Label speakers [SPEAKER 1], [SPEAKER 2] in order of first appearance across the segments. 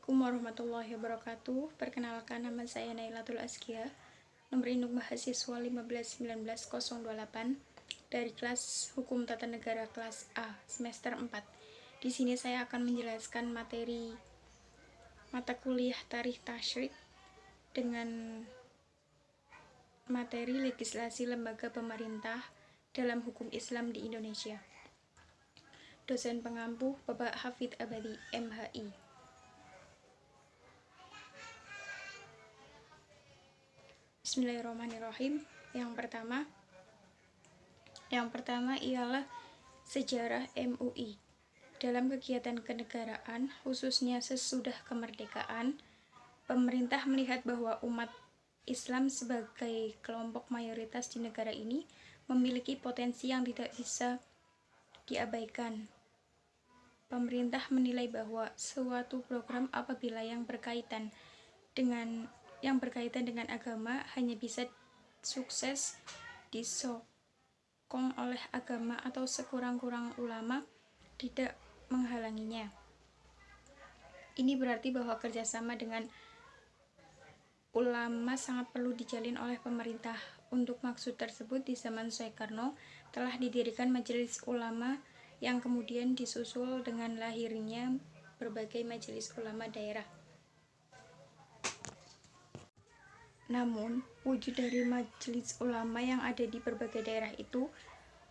[SPEAKER 1] Assalamualaikum warahmatullahi wabarakatuh. Perkenalkan, nama saya Nailatul Askia, nomor induk mahasiswa 1519028 dari kelas Hukum Tata Negara kelas A semester 4. Di sini saya akan menjelaskan materi mata kuliah Tarikh Tasyrik dengan materi legislasi lembaga pemerintah dalam hukum Islam di Indonesia. Dosen pengampu Bapak Hafidz Abadi, MHI. Bismillahirrahmanirrahim. Yang pertama ialah sejarah MUI. Dalam kegiatan kenegaraan, khususnya sesudah kemerdekaan, pemerintah melihat bahwa umat Islam sebagai kelompok mayoritas di negara ini memiliki potensi yang tidak bisa diabaikan. Pemerintah menilai bahwa suatu program apabila yang berkaitan dengan agama hanya bisa sukses disokong oleh agama atau sekurang-kurang ulama tidak menghalanginya. Ini berarti bahwa kerjasama dengan ulama sangat perlu dijalin oleh pemerintah. Untuk maksud tersebut, di zaman Soekarno telah didirikan Majelis Ulama yang kemudian disusul dengan lahirnya berbagai majelis ulama daerah. Namun, wujud dari majelis ulama yang ada di berbagai daerah itu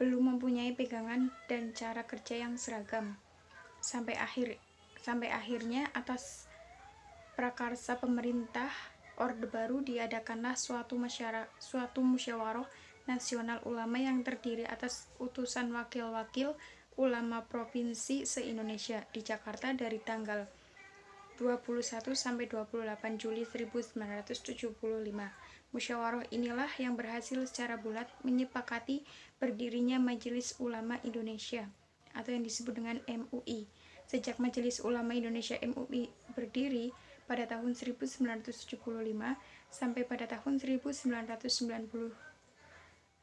[SPEAKER 1] belum mempunyai pegangan dan cara kerja yang seragam. Sampai akhirnya atas prakarsa pemerintah Orde Baru diadakanlah suatu musyawarah nasional ulama yang terdiri atas utusan wakil-wakil ulama provinsi se-Indonesia di Jakarta dari tanggal 21 sampai 28 Juli 1975. Musyawarah inilah yang berhasil secara bulat menyepakati berdirinya Majelis Ulama Indonesia atau yang disebut dengan MUI. Sejak Majelis Ulama Indonesia MUI berdiri pada tahun 1975 sampai pada tahun 1990,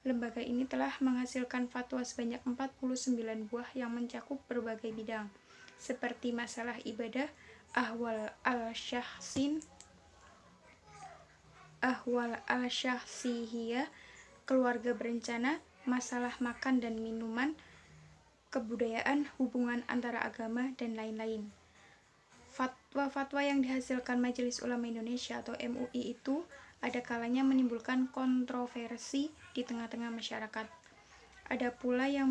[SPEAKER 1] lembaga ini telah menghasilkan fatwa sebanyak 49 buah yang mencakup berbagai bidang, seperti masalah ibadah, ahwal al-syahsiyah, keluarga berencana, masalah makan dan minuman, kebudayaan, hubungan antara agama, dan lain-lain. Fatwa-fatwa yang dihasilkan Majelis Ulama Indonesia atau MUI itu ada kalanya menimbulkan kontroversi di tengah-tengah masyarakat. Ada pula yang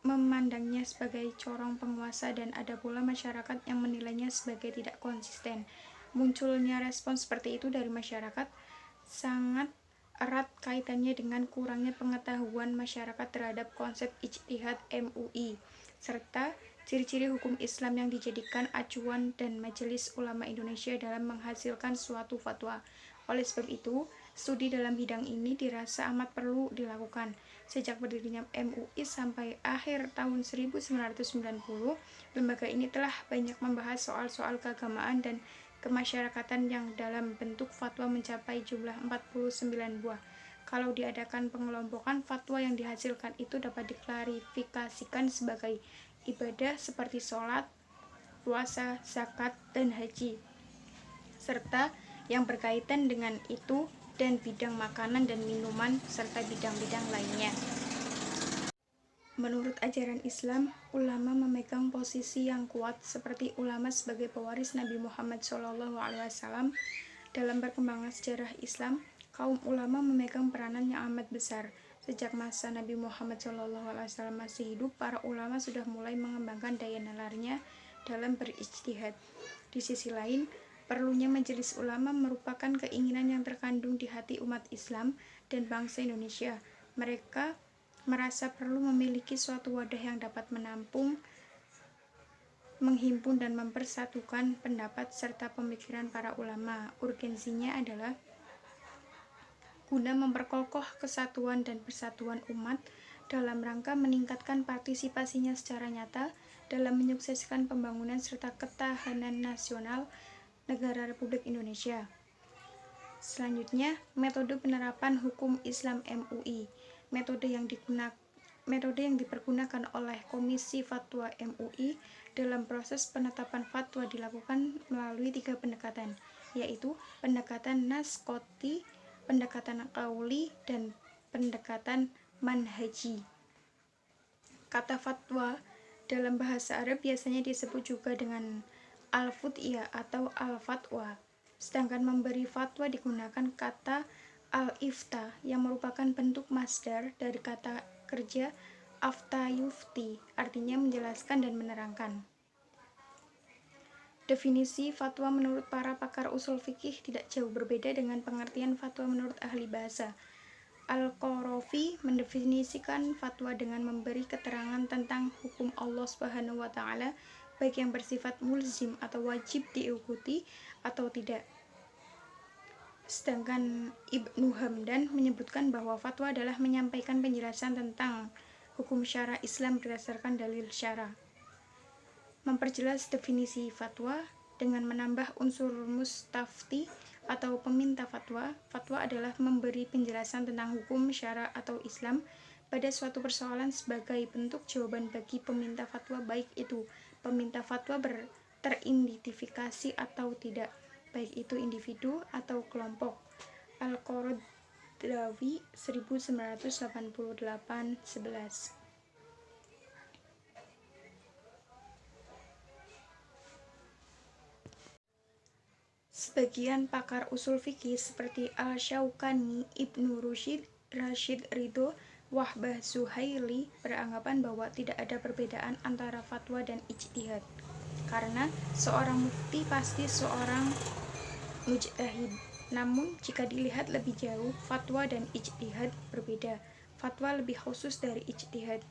[SPEAKER 1] memandangnya sebagai corong penguasa dan ada pula masyarakat yang menilainya sebagai tidak konsisten. Munculnya respon seperti itu dari masyarakat sangat erat kaitannya dengan kurangnya pengetahuan masyarakat terhadap konsep ijtihad MUI serta ciri-ciri hukum Islam yang dijadikan acuan dan Majelis Ulama Indonesia dalam menghasilkan suatu fatwa. Oleh sebab itu, studi dalam bidang ini dirasa amat perlu dilakukan. Sejak berdirinya MUI sampai akhir tahun 1990, lembaga ini telah banyak membahas soal-soal keagamaan dan kemasyarakatan yang dalam bentuk fatwa mencapai jumlah 49 buah. Kalau diadakan pengelompokan, fatwa yang dihasilkan itu dapat diklarifikasikan sebagai ibadah seperti sholat, puasa, zakat, dan haji, serta yang berkaitan dengan itu dan bidang makanan dan minuman serta bidang-bidang lainnya. Menurut ajaran Islam, ulama memegang posisi yang kuat seperti ulama sebagai pewaris Nabi Muhammad SAW. Dalam perkembangan sejarah Islam, kaum ulama memegang peranan yang amat besar. Sejak masa Nabi Muhammad SAW masih hidup, para ulama sudah mulai mengembangkan daya nalarnya dalam berijtihad. Di sisi lain, perlunya majelis ulama merupakan keinginan yang terkandung di hati umat Islam dan bangsa Indonesia. Mereka merasa perlu memiliki suatu wadah yang dapat menampung, menghimpun dan mempersatukan pendapat serta pemikiran para ulama. Urgensinya adalah guna memperkokoh kesatuan dan persatuan umat dalam rangka meningkatkan partisipasinya secara nyata dalam menyukseskan pembangunan serta ketahanan nasional negara Republik Indonesia. Selanjutnya, metode penerapan hukum Islam MUI. Metode Metode yang dipergunakan oleh Komisi Fatwa MUI dalam proses penetapan fatwa dilakukan melalui 3 pendekatan, yaitu pendekatan naskoti, pendekatan qauli, dan pendekatan manhaji. Kata fatwa dalam bahasa Arab biasanya disebut juga dengan al-futiyah atau al-fatwa, sedangkan memberi fatwa digunakan kata al-ifta yang merupakan bentuk masdar dari kata kerja afta yufti, artinya menjelaskan dan menerangkan. Definisi fatwa menurut para pakar usul fikih tidak jauh berbeda dengan pengertian fatwa menurut ahli bahasa. Al-Qarafi mendefinisikan fatwa dengan memberi keterangan tentang hukum Allah Subhanahu wa taala, baik yang bersifat mulzim atau wajib diikuti atau tidak. Sedangkan Ibnu Hamdan menyebutkan bahwa fatwa adalah menyampaikan penjelasan tentang hukum syara Islam berdasarkan dalil syara. Memperjelas definisi fatwa dengan menambah unsur mustafti atau peminta fatwa. Fatwa adalah memberi penjelasan tentang hukum syara atau Islam pada suatu persoalan sebagai bentuk jawaban bagi peminta fatwa, baik itu peminta fatwa teridentifikasi atau tidak, baik itu individu atau kelompok. Al-Qaradawi 1988-11. Sebagian pakar usul fikih seperti Al-Syaukani, Ibnu Rashid Ridho, Wahbah Zuhaili beranggapan bahwa tidak ada perbedaan antara fatwa dan ijtihad, karena seorang mufti pasti seorang mujtahid. Namun jika dilihat lebih jauh, fatwa dan ijtihad berbeda. Fatwa lebih khusus dari ijtihad.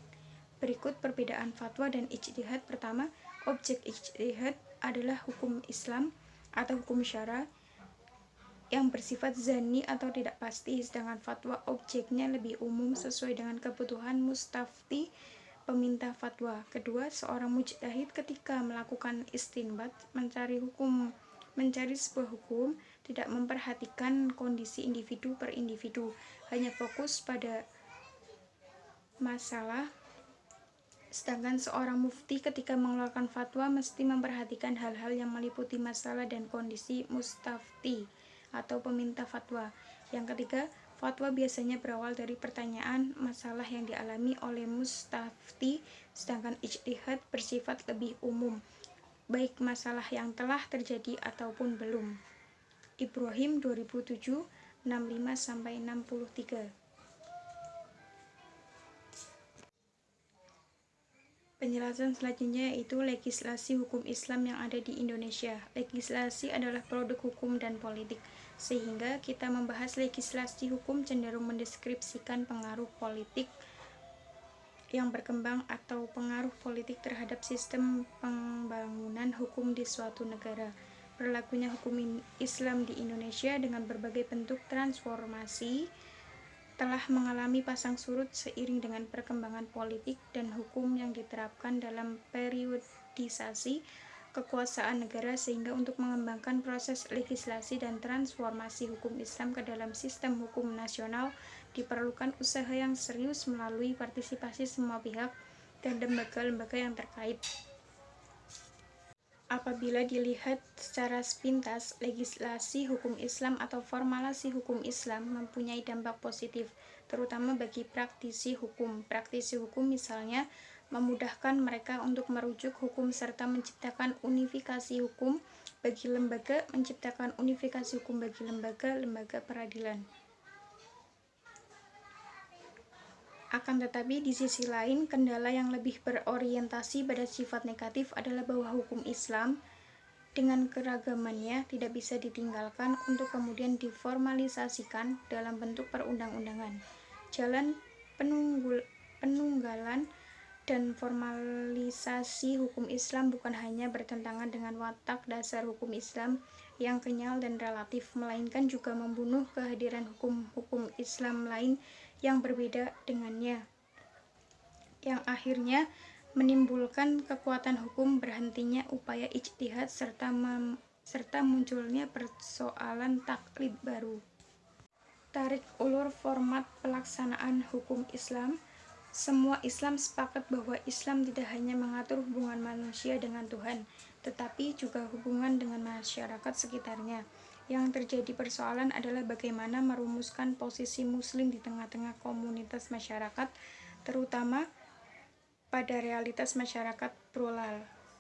[SPEAKER 1] Berikut perbedaan fatwa dan ijtihad. Pertama, objek ijtihad adalah hukum Islam atau hukum syara yang bersifat zanni atau tidak pasti, sedangkan fatwa objeknya lebih umum sesuai dengan kebutuhan mustafti peminta fatwa. Kedua, seorang mujtahid ketika melakukan istinbat, mencari sebuah hukum, tidak memperhatikan kondisi individu per individu, hanya fokus pada masalah. Sedangkan seorang mufti ketika mengeluarkan fatwa mesti memperhatikan hal-hal yang meliputi masalah dan kondisi mustafti atau peminta fatwa. Yang ketiga, fatwa biasanya berawal dari pertanyaan masalah yang dialami oleh mustafti, sedangkan ijtihad bersifat lebih umum, baik masalah yang telah terjadi ataupun belum. Ibrahim 2007 65-63. Penjelasan selanjutnya yaitu legislasi hukum Islam yang ada di Indonesia. Legislasi adalah produk hukum dan politik, sehingga kita membahas legislasi hukum cenderung mendeskripsikan pengaruh politik yang berkembang atau pengaruh politik terhadap sistem pembangunan hukum di suatu negara. Berlakunya hukum Islam di Indonesia dengan berbagai bentuk transformasi telah mengalami pasang surut seiring dengan perkembangan politik dan hukum yang diterapkan dalam periodisasi kekuasaan negara, sehingga untuk mengembangkan proses legislasi dan transformasi hukum Islam ke dalam sistem hukum nasional diperlukan usaha yang serius melalui partisipasi semua pihak dan lembaga-lembaga yang terkait. Apabila dilihat secara sepintas, legislasi hukum Islam atau formulasi hukum Islam mempunyai dampak positif, terutama bagi praktisi hukum. Praktisi hukum misalnya memudahkan mereka untuk merujuk hukum serta menciptakan unifikasi hukum bagi lembaga, lembaga peradilan. Akan tetapi di sisi lain, kendala yang lebih berorientasi pada sifat negatif adalah bahwa hukum Islam dengan keragamannya tidak bisa ditinggalkan untuk kemudian diformalisasikan dalam bentuk perundang-undangan. Jalan penunggalan dan formalisasi hukum Islam bukan hanya bertentangan dengan watak dasar hukum Islam yang kenyal dan relatif, melainkan juga membunuh kehadiran hukum-hukum Islam lain yang berbeda dengannya, yang akhirnya menimbulkan kekuatan hukum, berhentinya upaya ijtihad, serta munculnya persoalan taklid baru. Tarik ulur format pelaksanaan hukum Islam. Semua Islam sepakat bahwa Islam tidak hanya mengatur hubungan manusia dengan Tuhan, tetapi juga hubungan dengan masyarakat sekitarnya. Yang terjadi persoalan adalah bagaimana merumuskan posisi Muslim di tengah-tengah komunitas masyarakat, terutama pada realitas masyarakat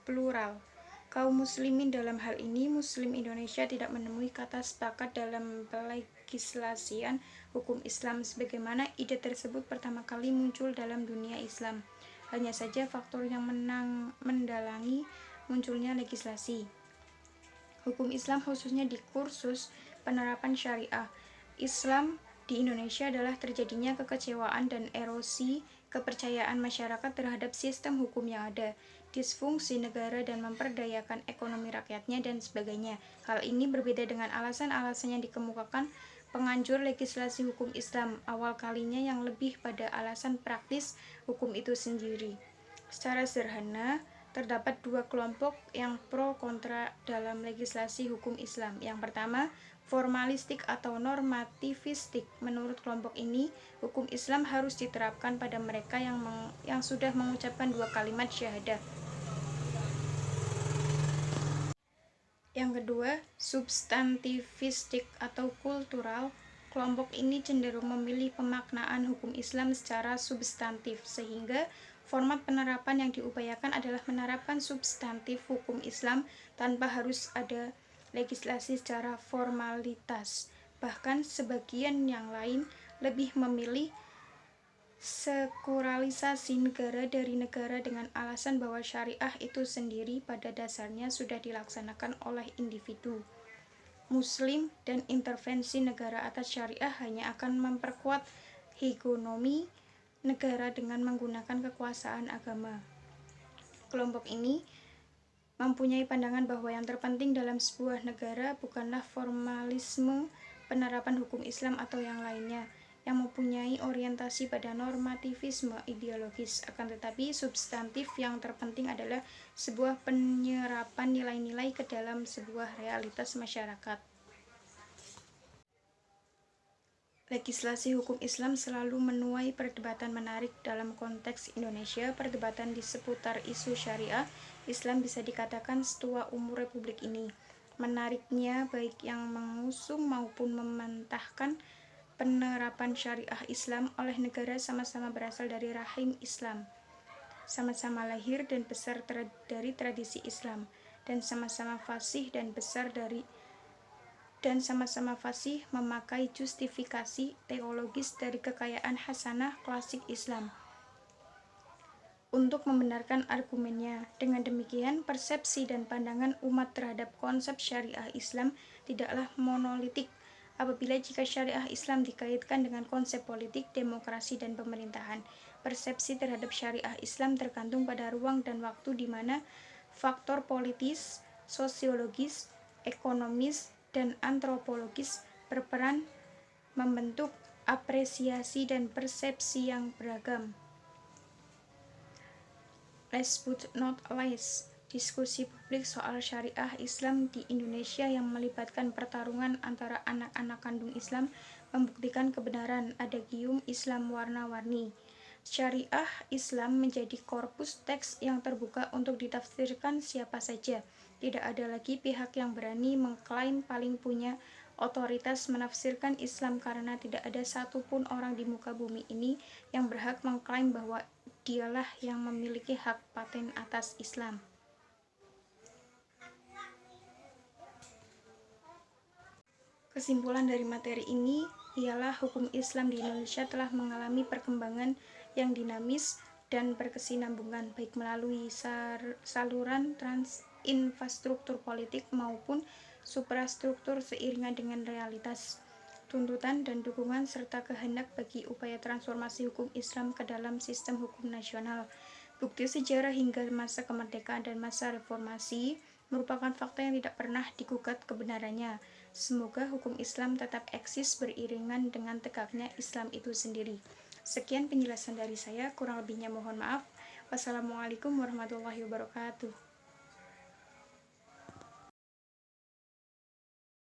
[SPEAKER 1] plural. Kaum muslimin dalam hal ini, Muslim Indonesia tidak menemui kata sepakat dalam pelegislasian hukum Islam, sebagaimana ide tersebut pertama kali muncul dalam dunia Islam. Hanya saja faktor yang mendalangi munculnya legislasi hukum Islam, khususnya di kursus penerapan syariah Islam di Indonesia, adalah terjadinya kekecewaan dan erosi kepercayaan masyarakat terhadap sistem hukum yang ada, disfungsi negara dan memperdayakan ekonomi rakyatnya, dan sebagainya. Hal ini berbeda dengan alasan-alasan yang dikemukakan penganjur legislasi hukum Islam awal kalinya, yang lebih pada alasan praktis hukum itu sendiri. Secara sederhana, terdapat dua kelompok yang pro kontra dalam legislasi hukum Islam. Yang pertama, formalistik atau normativistik. Menurut kelompok ini, hukum Islam harus diterapkan pada mereka yang sudah mengucapkan dua kalimat syahadah. Yang kedua, substantivistik atau kultural. Kelompok ini cenderung memilih pemaknaan hukum Islam secara substantif, sehingga format penerapan yang diupayakan adalah menerapkan substantif hukum Islam tanpa harus ada legislasi secara formalitas. Bahkan sebagian yang lain lebih memilih sekularilisasi negara dari negara dengan alasan bahwa syariah itu sendiri pada dasarnya sudah dilaksanakan oleh individu Muslim, dan intervensi negara atas syariah hanya akan memperkuat hegemomi negara dengan menggunakan kekuasaan agama. Kelompok ini mempunyai pandangan bahwa yang terpenting dalam sebuah negara bukanlah formalisme penerapan hukum Islam atau yang lainnya yang mempunyai orientasi pada normativisme ideologis, akan tetapi substantif yang terpenting adalah sebuah penyerapan nilai-nilai ke dalam sebuah realitas masyarakat. Legislasi hukum Islam selalu menuai perdebatan menarik dalam konteks Indonesia. Perdebatan di seputar isu syariah Islam bisa dikatakan setua umur Republik ini. Menariknya, baik yang mengusung maupun mementahkan penerapan syariah Islam oleh negara sama-sama berasal dari rahim Islam, sama-sama lahir dan besar dari tradisi Islam, dan sama-sama fasih memakai justifikasi teologis dari kekayaan hasanah klasik Islam untuk membenarkan argumennya. Dengan demikian, persepsi dan pandangan umat terhadap konsep syariah Islam tidaklah monolitik. Apabila jika syariah Islam dikaitkan dengan konsep politik, demokrasi, dan pemerintahan, persepsi terhadap syariah Islam tergantung pada ruang dan waktu di mana faktor politis, sosiologis, ekonomis, dan antropologis berperan membentuk apresiasi dan persepsi yang beragam. Last but not least, diskusi publik soal syariah Islam di Indonesia yang melibatkan pertarungan antara anak-anak kandung Islam membuktikan kebenaran adagium Islam warna-warni. Syariah Islam menjadi korpus teks yang terbuka untuk ditafsirkan siapa saja. Tidak ada lagi pihak yang berani mengklaim paling punya otoritas menafsirkan Islam, karena tidak ada satupun orang di muka bumi ini yang berhak mengklaim bahwa dialah yang memiliki hak paten atas Islam. Kesimpulan dari materi ini ialah hukum Islam di Indonesia telah mengalami perkembangan yang dinamis dan berkesinambungan, baik melalui saluran infrastruktur politik maupun suprastruktur, seiringan dengan realitas, tuntutan, dan dukungan serta kehendak bagi upaya transformasi hukum Islam ke dalam sistem hukum nasional. Bukti sejarah hingga masa kemerdekaan dan masa reformasi merupakan fakta yang tidak pernah digugat kebenarannya. Semoga hukum Islam tetap eksis beriringan dengan tegaknya Islam itu sendiri. Sekian penjelasan dari saya, kurang lebihnya mohon maaf. Wassalamualaikum warahmatullahi wabarakatuh.